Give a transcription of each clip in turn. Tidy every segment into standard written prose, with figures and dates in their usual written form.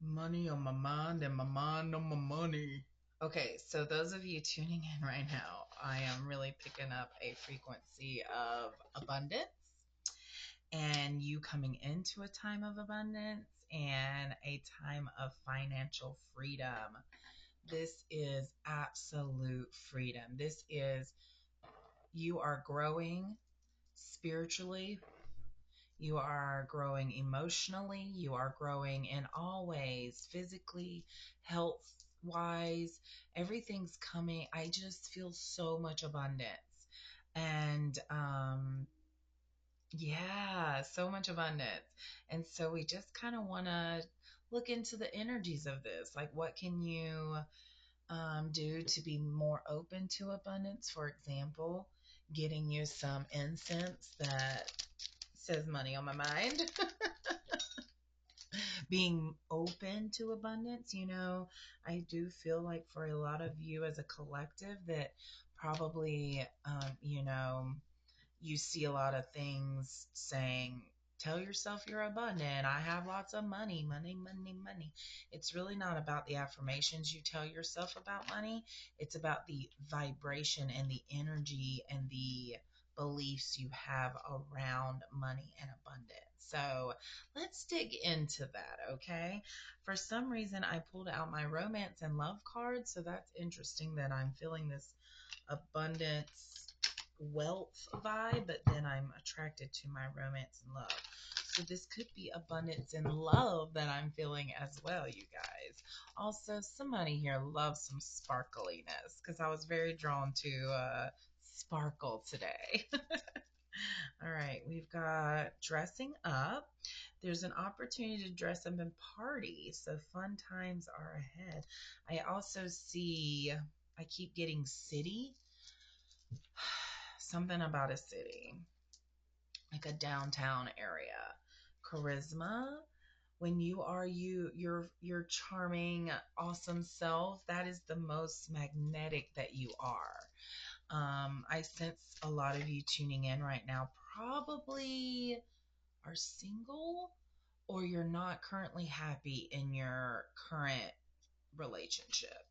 Money on my mind and my mind on my money. Okay, so those of you tuning in right now, I am really picking up a frequency of abundance and you coming into a time of abundance and a time of financial freedom. This is absolute freedom. This is you are growing spiritually, you are growing emotionally, you are growing in all ways, physically, health wise, everything's coming. I just feel so much abundance. And yeah, so much abundance. And so we just kind of want to look into the energies of this. Like, what can you do to be more open to abundance? For example, getting you some incense that says money on my mind. Being open to abundance, I do feel like for a lot of you as a collective that probably, you see a lot of things saying, tell yourself you're abundant. I have lots of money, money, money, money. It's really not about the affirmations you tell yourself about money. It's about the vibration and the energy and the beliefs you have around money and abundance. So let's dig into that, okay? For some reason, I pulled out my romance and love card. So that's interesting that I'm feeling this abundance wealth vibe, but then I'm attracted to my romance and love. So this could be abundance and love that I'm feeling as well, you guys. Also, somebody here loves some sparkliness because I was very drawn to sparkle today. All right, we've got dressing up. There's an opportunity to dress up and party, so fun times are ahead. I also see, I keep getting city, something about a city, like a downtown area. Charisma, when you are your charming, awesome self, that is the most magnetic that you are. I sense a lot of you tuning in right now probably are single or you're not currently happy in your current relationship.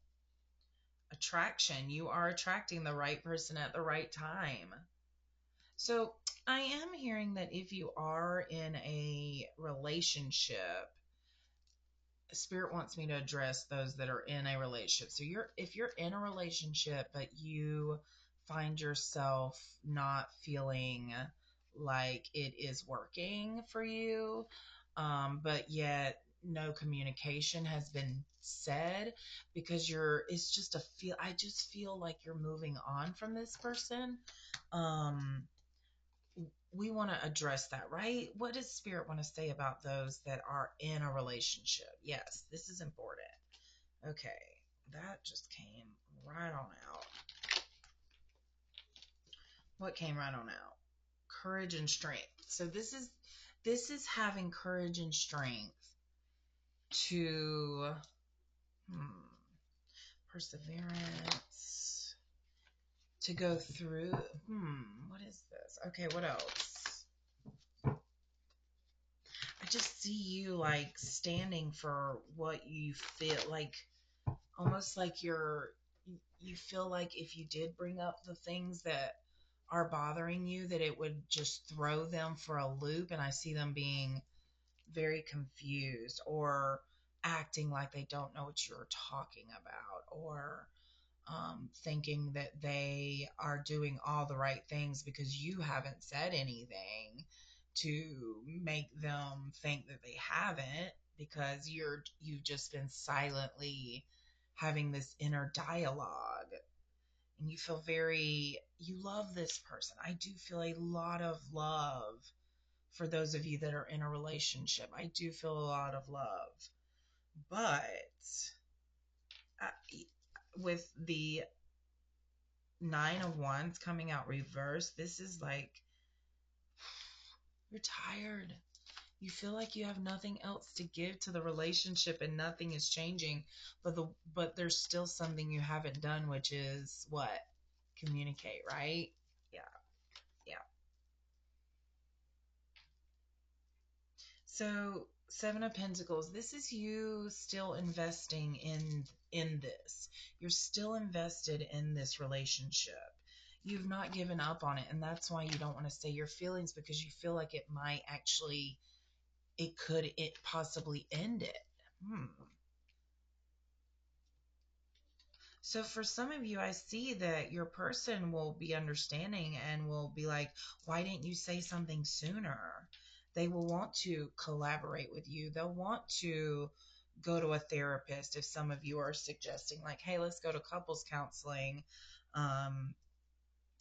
Attraction, you are attracting the right person at the right time. So I am hearing that if you are in a relationship, Spirit wants me to address those that are in a relationship. So if you're in a relationship but you find yourself not feeling like it is working for you, but yet no communication has been said because it's just a feel. I just feel like you're moving on from this person. We want to address that, right? What does Spirit want to say about those that are in a relationship? Yes, this is important. Okay, that just came right on out. What came right on out? Courage and strength. So this is having courage and strength to perseverance to go through. What is this? Okay, what else? I just see you like standing for what you feel like, almost like you feel like if you did bring up the things that are bothering you, that it would just throw them for a loop. And I see them being very confused or acting like they don't know what you're talking about, or thinking that they are doing all the right things because you haven't said anything to make them think that they haven't, because you've just been silently having this inner dialogue, and you love this person. I do feel a lot of love for those of you that are in a relationship. I do feel a lot of love, but with the 9 of Wands coming out reverse, this is like you're tired. You feel like you have nothing else to give to the relationship and nothing is changing, but there's still something you haven't done, which is what? Communicate, right? Yeah. Yeah. So Seven of Pentacles. This is you still investing in this. You're still invested in this relationship. You've not given up on it, and that's why you don't want to say your feelings, because you feel like it might actually, it possibly end it. Hmm. So for some of you, I see that your person will be understanding and will be like, why didn't you say something sooner? They will want to collaborate with you. They'll want to go to a therapist if some of you are suggesting, like, hey, let's go to couples counseling. Um,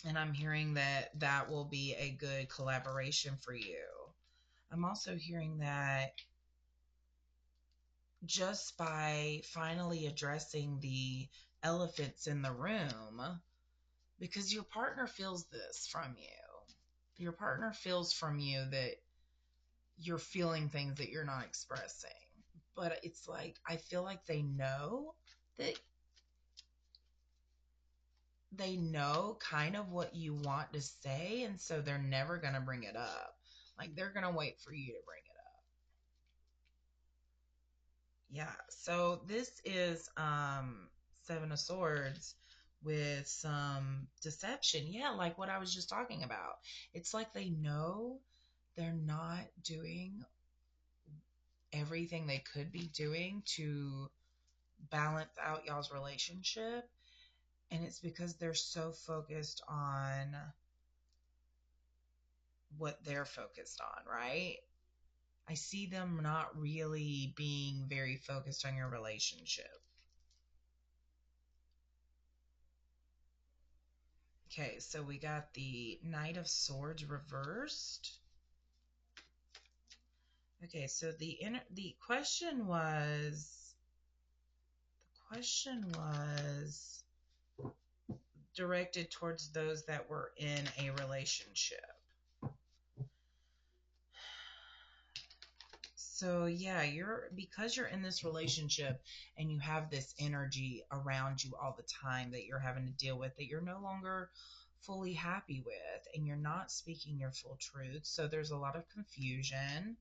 and I'm hearing that that will be a good collaboration for you. I'm also hearing that just by finally addressing the elephants in the room, because your partner feels this from you. Your partner feels from you that you're feeling things that you're not expressing. But it's like, I feel like that they know kind of what you want to say, and so they're never going to bring it up. Like, they're going to wait for you to bring it up. Yeah. So this is Seven of Swords with some deception. Yeah, like what I was just talking about. It's like they know they're not doing everything they could be doing to balance out y'all's relationship, and it's because they're so focused on what they're focused on, right? I see them not really being very focused on your relationship. Okay, so we got the Knight of Swords reversed. Okay, so the question was directed towards those that were in a relationship. So yeah, because you're in this relationship and you have this energy around you all the time that you're having to deal with, that you're no longer fully happy with, and you're not speaking your full truth. So there's a lot of confusion.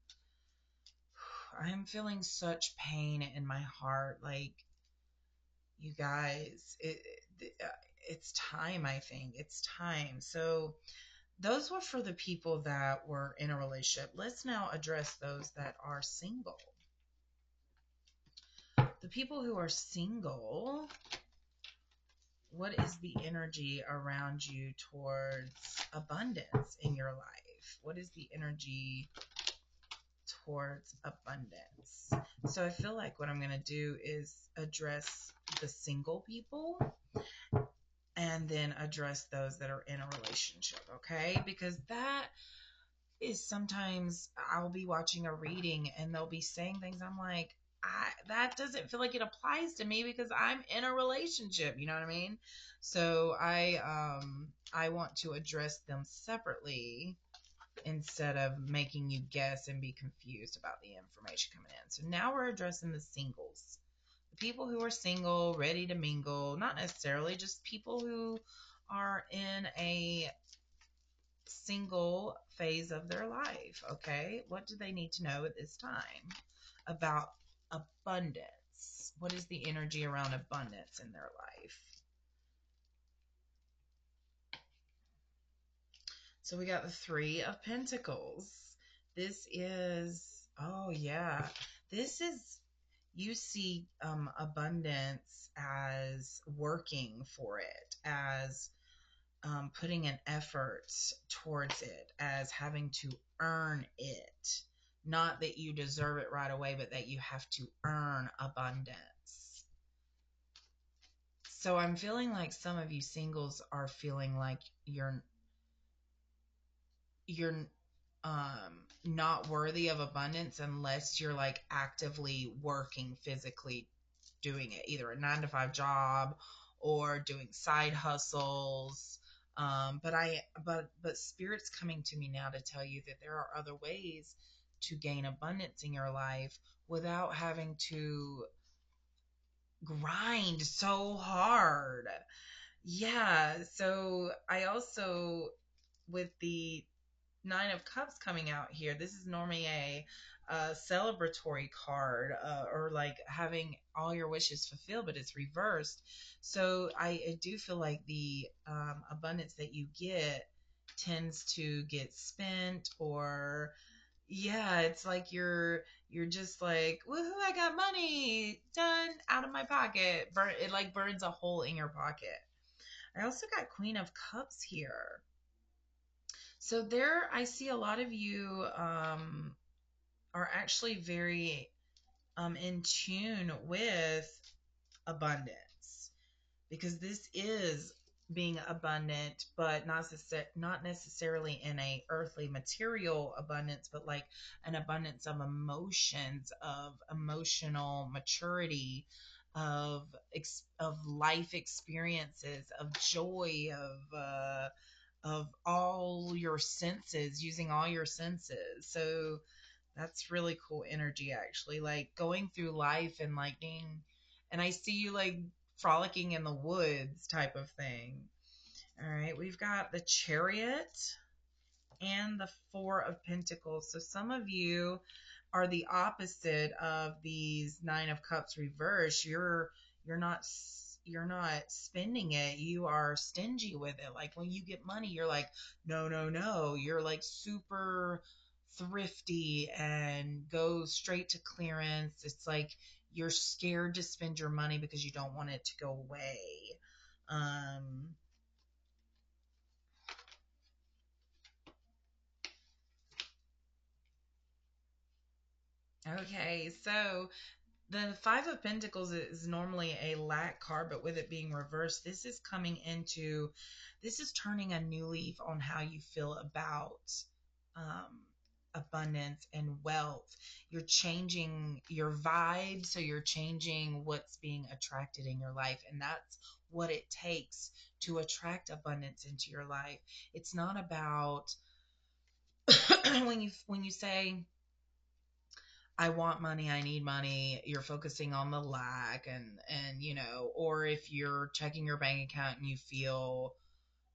I'm feeling such pain in my heart. Like, you guys, it's time, I think. It's time. So those were for the people that were in a relationship. Let's now address those that are single. The people who are single, what is the energy around you towards abundance in your life? What is the energy towards abundance? So I feel like what I'm going to do is address the single people and then address those that are in a relationship, okay? Because that is, sometimes I'll be watching a reading and they'll be saying things, I'm like, that doesn't feel like it applies to me because I'm in a relationship, you know what I mean? So I want to address them separately instead of making you guess and be confused about the information coming in. So now we're addressing the singles. The people who are single, ready to mingle, not necessarily, just people who are in a single phase of their life, okay? What do they need to know at this time about abundance? What is the energy around abundance in their life? So we got the Three of Pentacles. This is, oh yeah, this is, you see abundance as working for it, as putting an effort towards it, as having to earn it. Not that you deserve it right away, but that you have to earn abundance. So I'm feeling like some of you singles are feeling like you're not worthy of abundance unless you're like actively working, physically doing it, either a 9 to 5 job or doing side hustles. But Spirit's coming to me now to tell you that there are other ways to gain abundance in your life without having to grind so hard. Yeah. So I also, with the Nine of Cups coming out here. This is normally a celebratory card, or like having all your wishes fulfilled, but it's reversed. So I do feel like the abundance that you get tends to get spent, or yeah, it's like you're just like, woohoo, I got money, done, out of my pocket. It like burns a hole in your pocket. I also got Queen of Cups here. So there, I see a lot of you are actually very in tune with abundance, because this is being abundant, but not necessarily in a earthly material abundance, but like an abundance of emotions, of emotional maturity, of life experiences, of joy, of all your senses, using all your senses. So that's really cool energy, actually. Like going through life and like being, and I see you like frolicking in the woods type of thing. All right, we've got the Chariot and the Four of Pentacles. So some of you are the opposite of these Nine of Cups reverse. You're not spending it. You are stingy with it. Like when you get money, you're like, no, no, no. You're like super thrifty and go straight to clearance. It's like you're scared to spend your money because you don't want it to go away. Um, okay, so the Five of Pentacles is normally a lack card, but with it being reversed, this is turning a new leaf on how you feel about um, abundance and wealth. You're changing your vibe, so you're changing what's being attracted in your life, and that's what it takes to attract abundance into your life. It's not about when you say I want money, I need money, you're focusing on the lack, and or if you're checking your bank account and you feel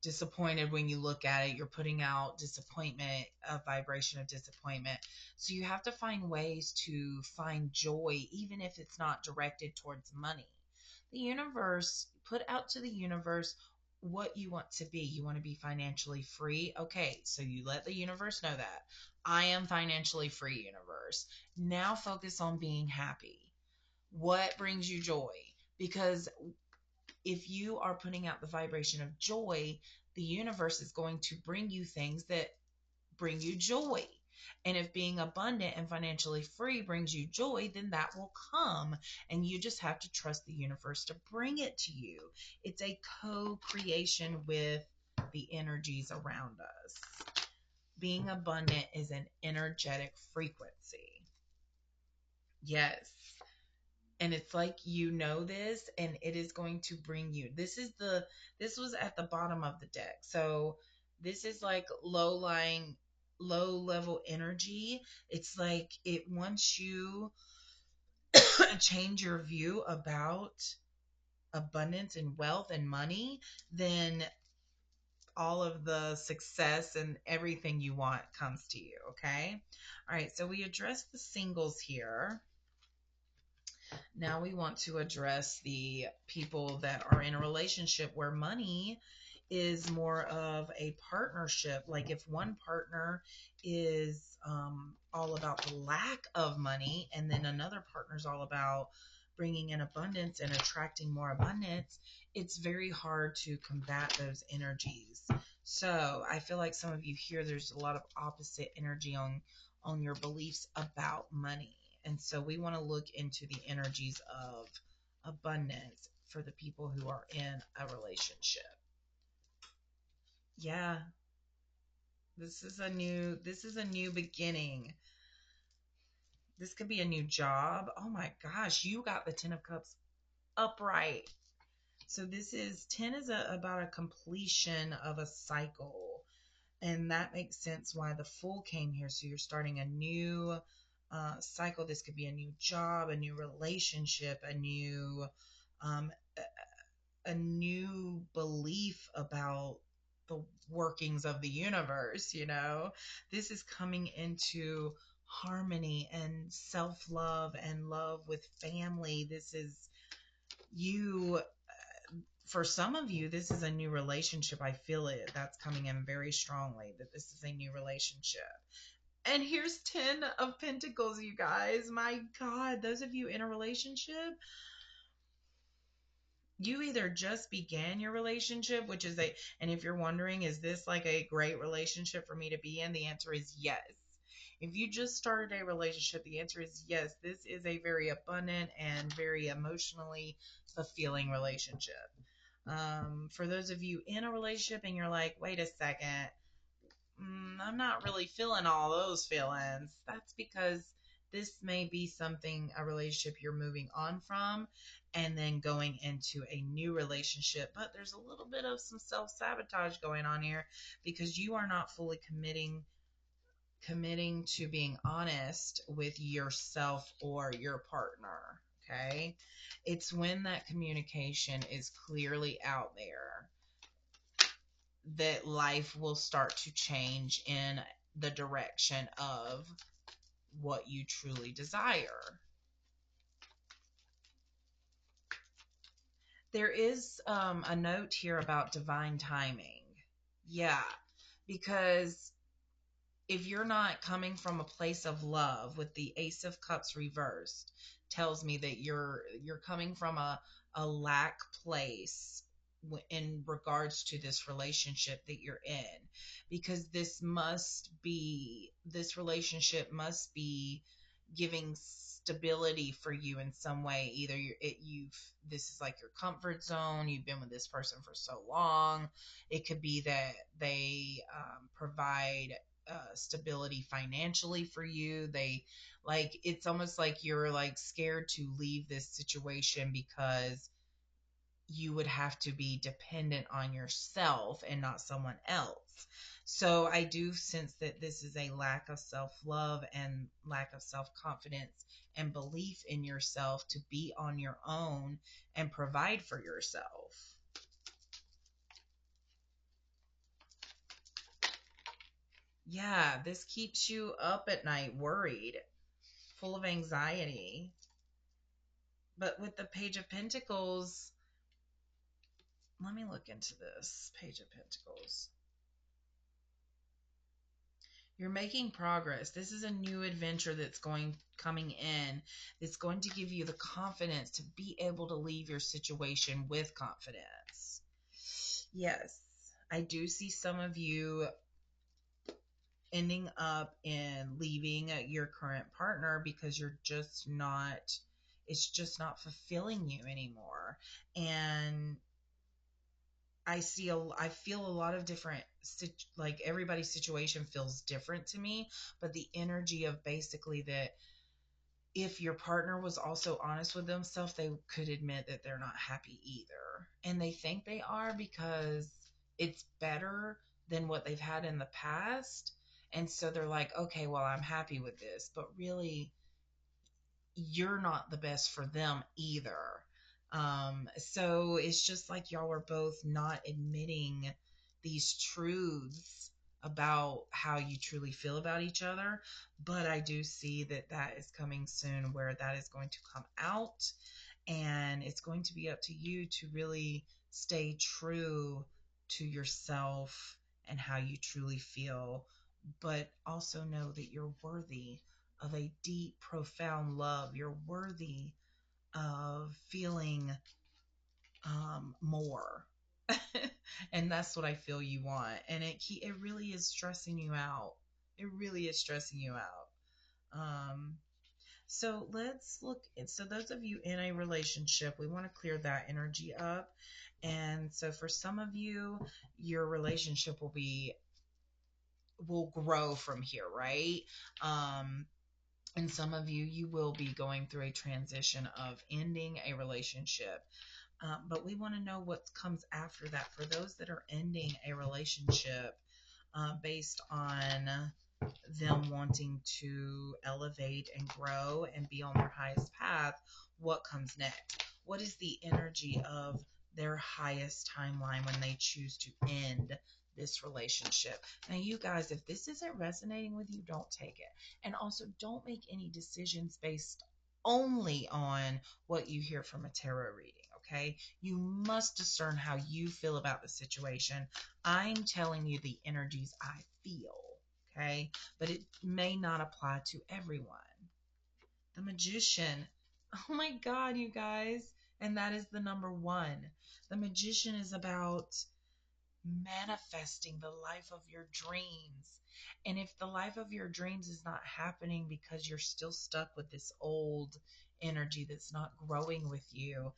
disappointed when you look at it, you're putting out disappointment, a vibration of disappointment. So you have to find ways to find joy, even if it's not directed towards money. The universe, put out to the universe what you want to be. You want to be financially free. Okay, so you let the universe know that. I am financially free, universe. Now focus on being happy. What brings you joy? Because if you are putting out the vibration of joy, the universe is going to bring you things that bring you joy. And if being abundant and financially free brings you joy, then that will come. And you just have to trust the universe to bring it to you. It's a co creation with the energies around us. Being abundant is an energetic frequency. Yes. And it's like this, and it is going to bring you. This was at the bottom of the deck. So this is like low level energy. It's like it wants you change your view about abundance and wealth and money, then all of the success and everything you want comes to you. Okay. All right, so we addressed the singles here. Now we want to address the people that are in a relationship where money is more of a partnership. Like if one partner is all about the lack of money, and then another partner is all about bringing in abundance and attracting more abundance, it's very hard to combat those energies. So I feel like some of you here, there's a lot of opposite energy on your beliefs about money. And so we want to look into the energies of abundance for the people who are in a relationship. Yeah, this is a new beginning. This could be a new job. Oh my gosh, you got the 10 of cups upright. So this is 10 is about a completion of a cycle. And that makes sense why the Fool came here. So you're starting a new cycle. This could be a new job, a new relationship, um, a new belief about the workings of the universe, you know. This is coming into harmony and self-love and love with family. This is you. For some of you, this is a new relationship. I feel it. That's coming in very strongly, that this is a new relationship. And here's 10 of Pentacles, you guys. My God, those of you in a relationship, you either just began your relationship, which is and if you're wondering, is this like a great relationship for me to be in? The answer is yes. If you just started a relationship, the answer is yes. This is a very abundant and very emotionally fulfilling relationship. For those of you in a relationship and you're like, wait a second, I'm not really feeling all those feelings. That's because this may be something, a relationship you're moving on from and then going into a new relationship. But there's a little bit of some self-sabotage going on here because you are not fully committing to being honest with yourself or your partner. Okay. It's when that communication is clearly out there that life will start to change in the direction of what you truly desire. There is a note here about divine timing. Yeah, because if you're not coming from a place of love, with the Ace of Cups reversed, tells me that you're coming from a lack place in regards to this relationship that you're in, because this relationship must be giving stability for you in some way. Either this is like your comfort zone. You've been with this person for so long. It could be that they provide stability financially for you. They like, it's almost like you're like scared to leave this situation because you would have to be dependent on yourself and not someone else. So I do sense that this is a lack of self-love and lack of self-confidence and belief in yourself to be on your own and provide for yourself. Yeah, this keeps you up at night worried, full of anxiety. But with the Page of Pentacles, let me look into this Page of Pentacles. You're making progress. This is a new adventure that's coming in. It's going to give you the confidence to be able to leave your situation with confidence. Yes, I do see some of you ending up in leaving your current partner because it's just not fulfilling you anymore. And I feel a lot of different, like everybody's situation feels different to me, but the energy of basically that if your partner was also honest with themselves, they could admit that they're not happy either. And they think they are because it's better than what they've had in the past. And so they're like, okay, well, I'm happy with this. But really, you're not the best for them either. So it's just like y'all are both not admitting these truths about how you truly feel about each other. But I do see that that is coming soon, where that is going to come out, and it's going to be up to you to really stay true to yourself and how you truly feel, but also know that you're worthy of a deep, profound love. You're worthy of feeling more. And that's what I feel you want. And it really is stressing you out. It really is stressing you out. So let's look. So those of you in a relationship, we want to clear that energy up. And so for some of you, your relationship will grow from here, right? And some of you, you will be going through a transition of ending a relationship. But we want to know what comes after that. For those that are ending a relationship based on them wanting to elevate and grow and be on their highest path, what comes next? What is the energy of their highest timeline when they choose to end this relationship. Now, you guys, if this isn't resonating with you, don't take it. And also, don't make any decisions based only on what you hear from a tarot reading. Okay, you must discern how you feel about the situation. I'm telling you the energies I feel, okay, but it may not apply to everyone. The Magician. Oh my God, you guys. And that is the number one. The Magician is about manifesting the life of your dreams. And if the life of your dreams is not happening because you're still stuck with this old energy that's not growing with you,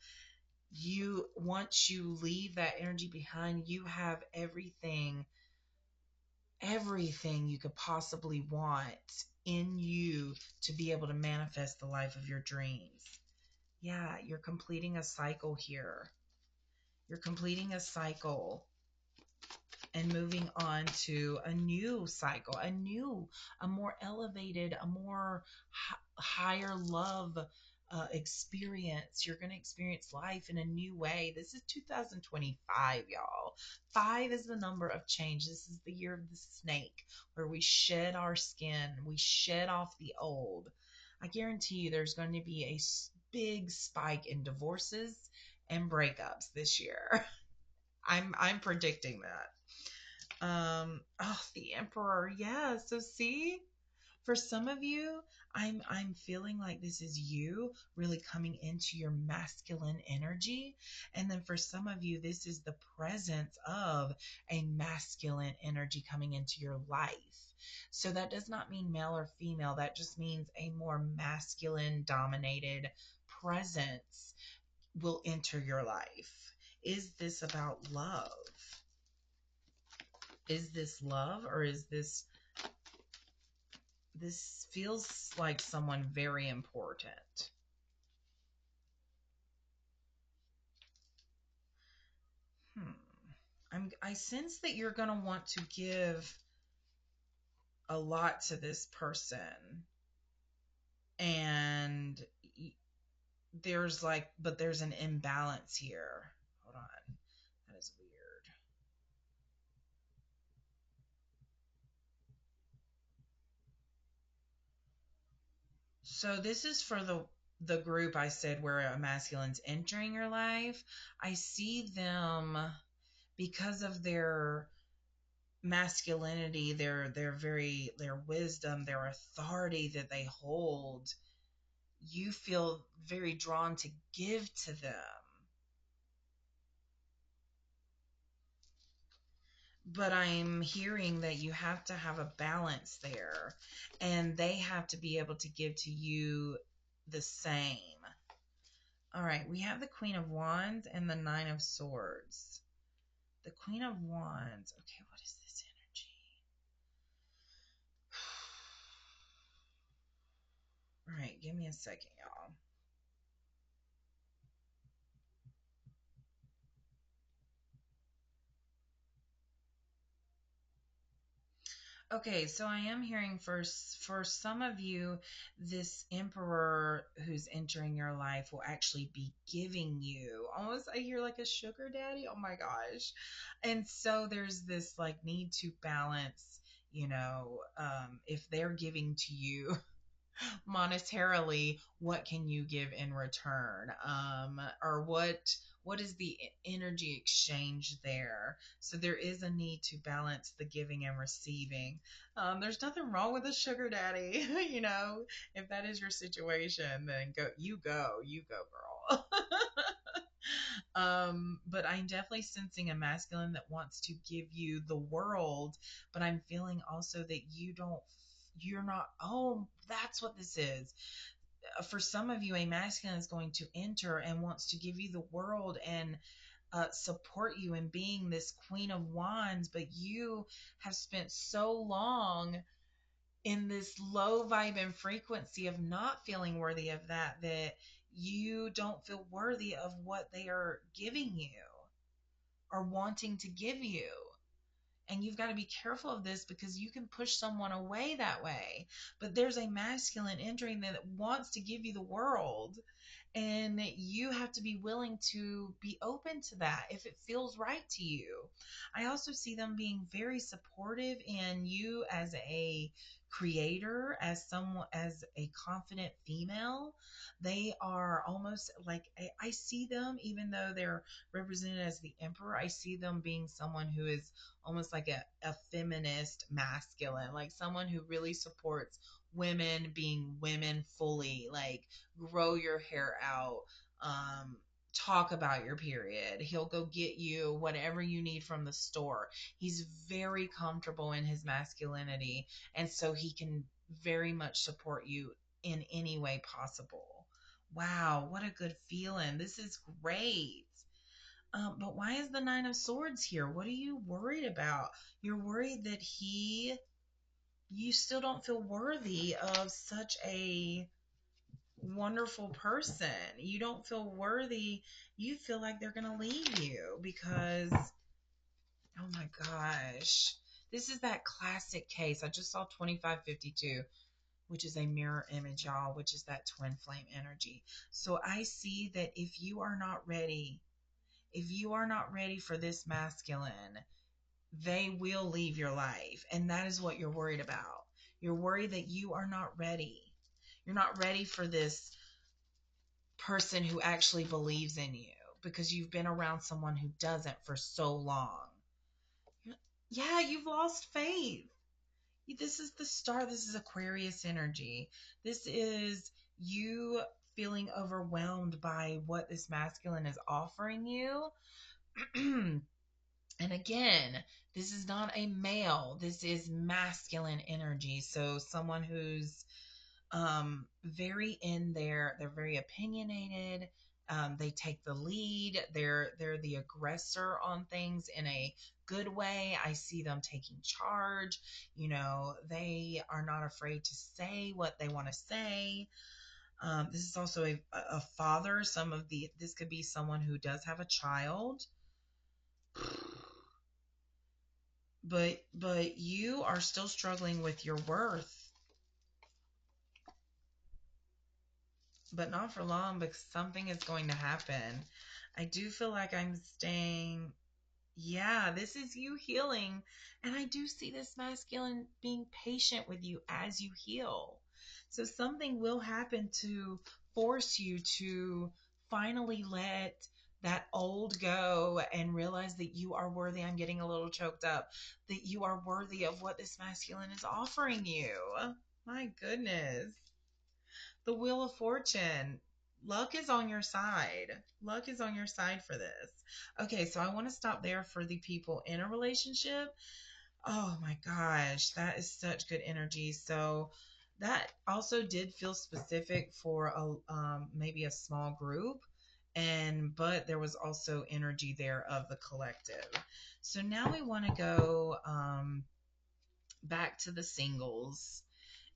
once you leave that energy behind, you have everything you could possibly want in you to be able to manifest the life of your dreams. Yeah, you're completing a cycle here. You're completing a cycle and moving on to a new cycle, a more elevated, a more higher love experience. You're going to experience life in a new way. This is 2025, y'all. 5 is the number of change. This is the year of the snake, where we shed our skin, we shed off the old. I guarantee you there's going to be a big spike in divorces and breakups this year. I'm predicting that. The Emperor. Yeah. So see, for some of you, I'm feeling like this is you really coming into your masculine energy. And then for some of you, this is the presence of a masculine energy coming into your life. So that does not mean male or female. That just means a more masculine dominated presence will enter your life. Is this about love? Is this love, or is this feels like someone very important? Hmm. I sense that you're going to want to give a lot to this person, and there's an imbalance here. Hold on. That is weird. So this is for the group I said where a masculine's entering your life. I see them because of their masculinity, their wisdom, their authority that they hold. You feel very drawn to give to them. But I'm hearing that you have to have a balance there, and they have to be able to give to you the same. All right, we have the Queen of Wands and the Nine of Swords. The Queen of Wands. Okay, what is this energy? All right, give me a second, y'all. Okay, so I am hearing for some of you, this emperor who's entering your life will actually be giving you almost, I hear like a sugar daddy. Oh my gosh. And so there's this like need to balance, if they're giving to you monetarily, what can you give in return? Or what is the energy exchange there? So there is a need to balance the giving and receiving. There's nothing wrong with a sugar daddy. If that is your situation, then you go, girl. But I'm definitely sensing a masculine that wants to give you the world, but I'm feeling also that you're not, oh, that's what this is. For some of you, a masculine is going to enter and wants to give you the world and support you in being this Queen of Wands, but you have spent so long in this low vibe and frequency of not feeling worthy of that you don't feel worthy of what they are giving you or wanting to give you. And you've got to be careful of this because you can push someone away that way. But there's a masculine entering that wants to give you the world. And you have to be willing to be open to that if it feels right to you. I also see them being very supportive in you as a creator, as someone, as a confident female. They are almost like I see them, even though they're represented as the emperor, I see them being someone who is almost like a feminist masculine, like someone who really supports women being women fully, like grow your hair out, um, talk about your period. He'll go get you whatever you need from the store. He's very comfortable in his masculinity, and so he can very much support you in any way possible. Wow, what a good feeling. This is great. But why is the Nine of Swords here? What are you worried about? You're worried that you still don't feel worthy of such a wonderful person. You don't feel worthy. You feel like they're going to leave you because, oh my gosh, this is that classic case. I just saw 2552, which is a mirror image, y'all, which is that twin flame energy. So I see that if you are not ready for this masculine, they will leave your life. And that is what you're worried about. You're worried that you are not ready. You're not ready for this person who actually believes in you because you've been around someone who doesn't for so long. Yeah, you've lost faith. This is the star. This is Aquarius energy. This is you feeling overwhelmed by what this masculine is offering you. And again, this is not a male. This is masculine energy. So someone who's very in there. They're very opinionated. They take the lead. They're the aggressor on things in a good way. I see them taking charge. They are not afraid to say what they want to say. This is also a father. This could be someone who does have a child. But you are still struggling with your worth. But not for long because something is going to happen. I do feel like I'm staying. Yeah, this is you healing. And I do see this masculine being patient with you as you heal. So something will happen to force you to finally let that old go and realize that you are worthy. I'm getting a little choked up. That you are worthy of what this masculine is offering you. My goodness. The Wheel of Fortune. Luck is on your side. Luck is on your side for this. Okay, so I want to stop there for the people in a relationship. Oh my gosh, that is such good energy. So that also did feel specific for maybe a small group, but there was also energy there of the collective. So now we want to go back to the singles.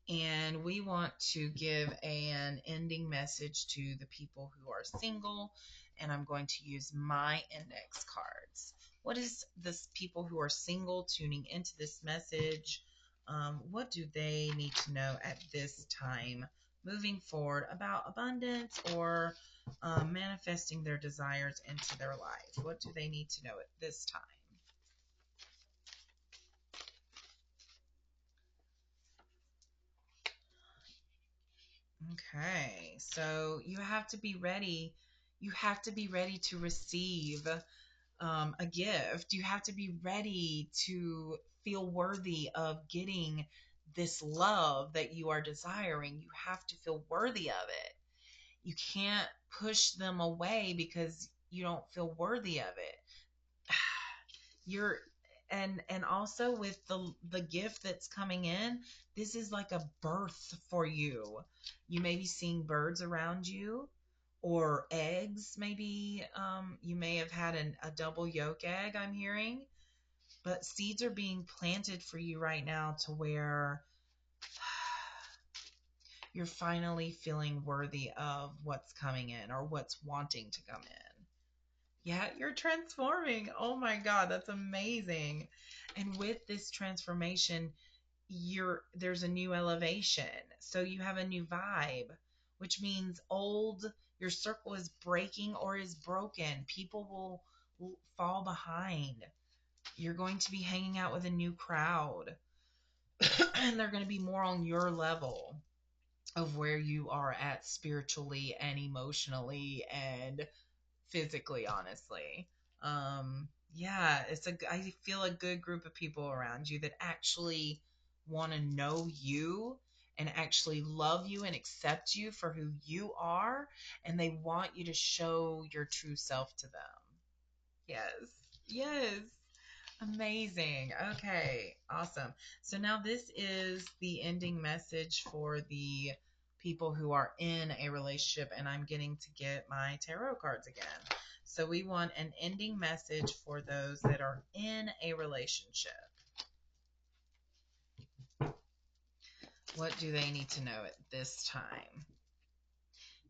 And we want to give an ending message to the people who are single. And I'm going to use my index cards. What is this people who are single tuning into this message? What do they need to know at this time moving forward about abundance or manifesting their desires into their life? What do they need to know at this time? Okay, so you have to be ready. You have to be ready to receive a gift. You have to be ready to feel worthy of getting this love that you are desiring. You have to feel worthy of it. You can't push them away because you don't feel worthy of it. You're and also with the gift that's coming in, this is like a birth for you. You may be seeing birds around you or eggs. Maybe you may have had a double yolk egg, I'm hearing, but seeds are being planted for you right now to where you're finally feeling worthy of what's coming in or what's wanting to come in. Yeah, you're transforming. Oh my God, that's amazing. And with this transformation, there's a new elevation. So you have a new vibe, which means your circle is breaking or is broken. People will fall behind. You're going to be hanging out with a new crowd, and they're going to be more on your level of where you are at spiritually and emotionally and physically, honestly. Yeah, I feel a good group of people around you that actually want to know you and actually love you and accept you for who you are, and they want you to show your true self to them. Yes. Yes. Amazing. Okay. Awesome. So now this is the ending message for the people who are in a relationship, and I'm getting to get my tarot cards again. So we want an ending message for those that are in a relationship. What do they need to know at this time?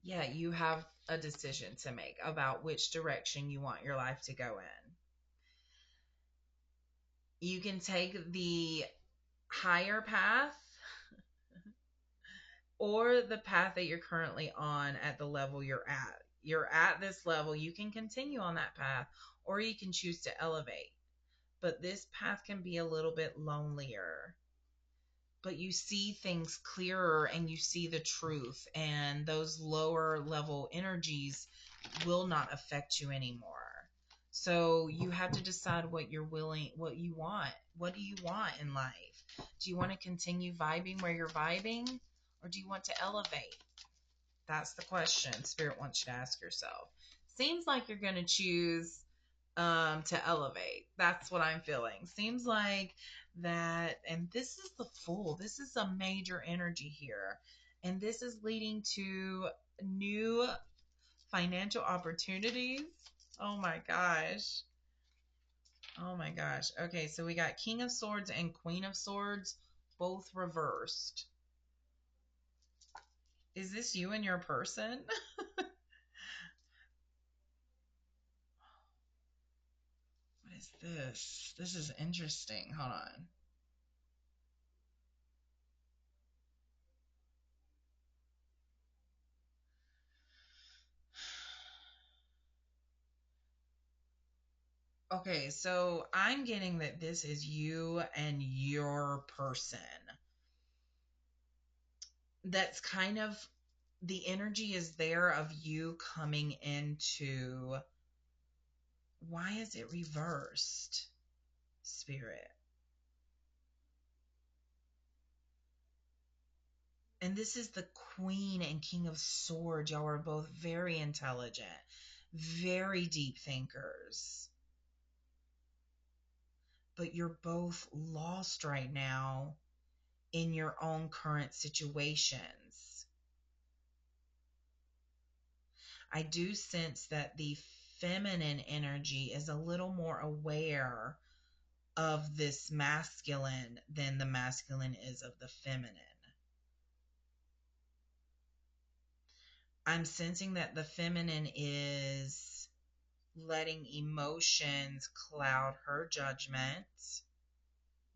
Yeah, you have a decision to make about which direction you want your life to go in. You can take the higher path or the path that you're currently on at the level you're at. You're at this level, you can continue on that path, or you can choose to elevate. But this path can be a little bit lonelier. But you see things clearer and you see the truth, and those lower level energies will not affect you anymore. So you have to decide what you want. What do you want in life? Do you want to continue vibing where you're vibing, or do you want to elevate? That's the question Spirit wants you to ask yourself. Seems like you're going to choose to elevate. That's what I'm feeling. Seems like that, and this is the Fool. This is a major energy here. And this is leading to new financial opportunities. Oh my gosh. Oh my gosh. Okay, so we got King of Swords and Queen of Swords, both reversed. Is this you and your person? What is this? This is interesting. Hold on. Okay, so I'm getting that this is you and your person. That's kind of the energy is there of you coming into. Why is it reversed, Spirit? And this is the Queen and King of Swords. Y'all are both very intelligent, very deep thinkers. But you're both lost right now in your own current situations. I do sense that the feminine energy is a little more aware of this masculine than the masculine is of the feminine. I'm sensing that the feminine is letting emotions cloud her judgment.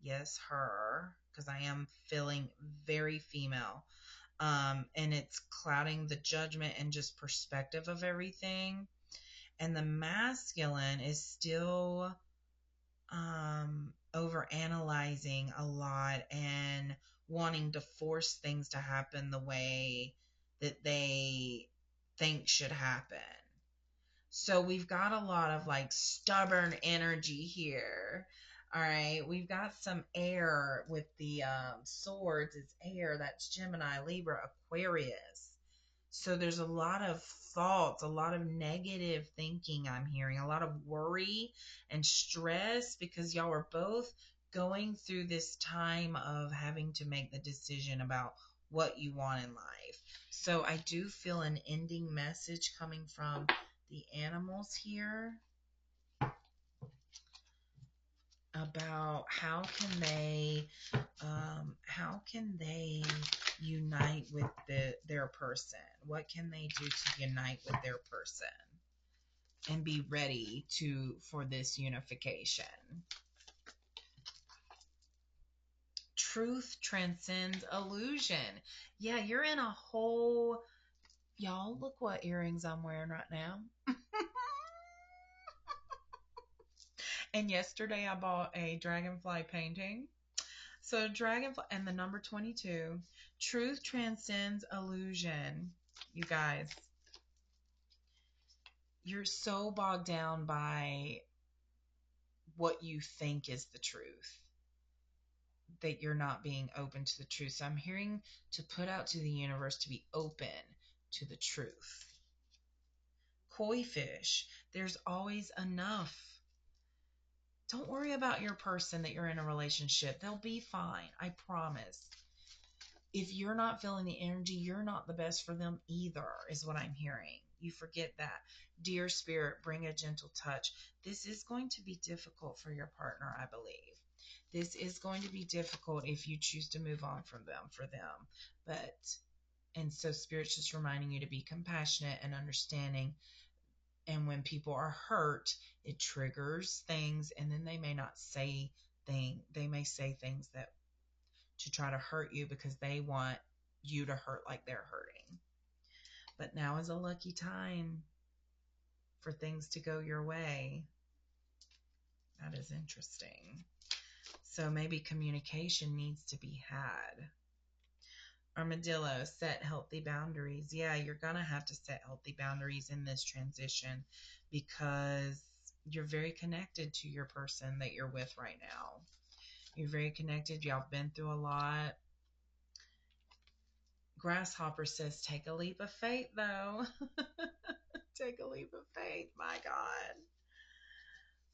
Yes, her, because I am feeling very female. And it's clouding the judgment and just perspective of everything. And the masculine is still over analyzing a lot and wanting to force things to happen the way that they think should happen. So we've got a lot of like stubborn energy here. All right, we've got some air with the swords. It's air. That's Gemini, Libra, Aquarius. So there's a lot of thoughts, a lot of negative thinking I'm hearing, a lot of worry and stress because y'all are both going through this time of having to make the decision about what you want in life. So I do feel an ending message coming from the animals here about how can they unite with their person. What can they do to unite with their person? and be ready for this unification. Truth transcends illusion. Yeah, you're in a whole. Y'all, look what earrings I'm wearing right now. And yesterday I bought a dragonfly painting. So, dragonfly and the number 22. Truth transcends illusion. You guys, you're so bogged down by what you think is the truth that you're not being open to the truth. So I'm hearing to put out to the universe to be open to the truth. Koi fish, there's always enough. Don't worry about your person that you're in a relationship. They'll be fine. I promise. If you're not feeling the energy, you're not the best for them either, is what I'm hearing. You forget that. Dear Spirit, bring a gentle touch. This is going to be difficult for your partner, I believe. This is going to be difficult if you choose to move on from them for them. And so Spirit's just reminding you to be compassionate and understanding. And when people are hurt, it triggers things, and then they may not say things. They may say things that to try to hurt you because they want you to hurt like they're hurting. But now is a lucky time for things to go your way. That is interesting. So maybe communication needs to be had. Armadillo, set healthy boundaries. Yeah, you're going to have to set healthy boundaries in this transition because you're very connected to your person that you're with right now. You're very connected. Y'all been through a lot. Grasshopper says, take a leap of faith, though. Take a leap of faith. My God.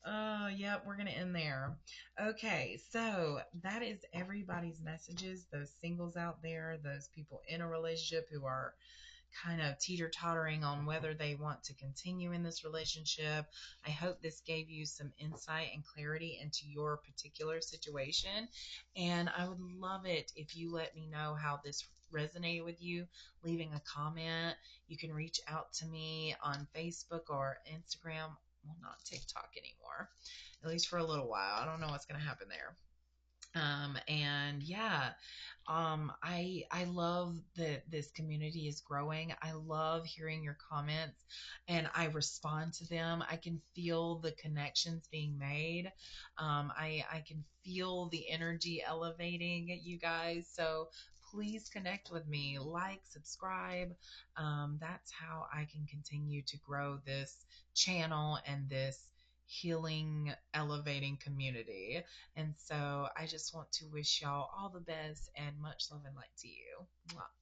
Oh, yep, we're going to end there. Okay, so that is everybody's messages. Those singles out there, those people in a relationship who are kind of teeter-tottering on whether they want to continue in this relationship. I hope this gave you some insight and clarity into your particular situation. And I would love it if you let me know how this resonated with you, leaving a comment. You can reach out to me on Facebook or Instagram. Well, not TikTok anymore, at least for a little while. I don't know what's going to happen there. And yeah, I love that this community is growing. I love hearing your comments and I respond to them. I can feel the connections being made. I can feel the energy elevating, you guys. So please connect with me, like, subscribe. That's how I can continue to grow this channel and this healing, elevating community. And so I just want to wish y'all all the best and much love and light to you. Mwah.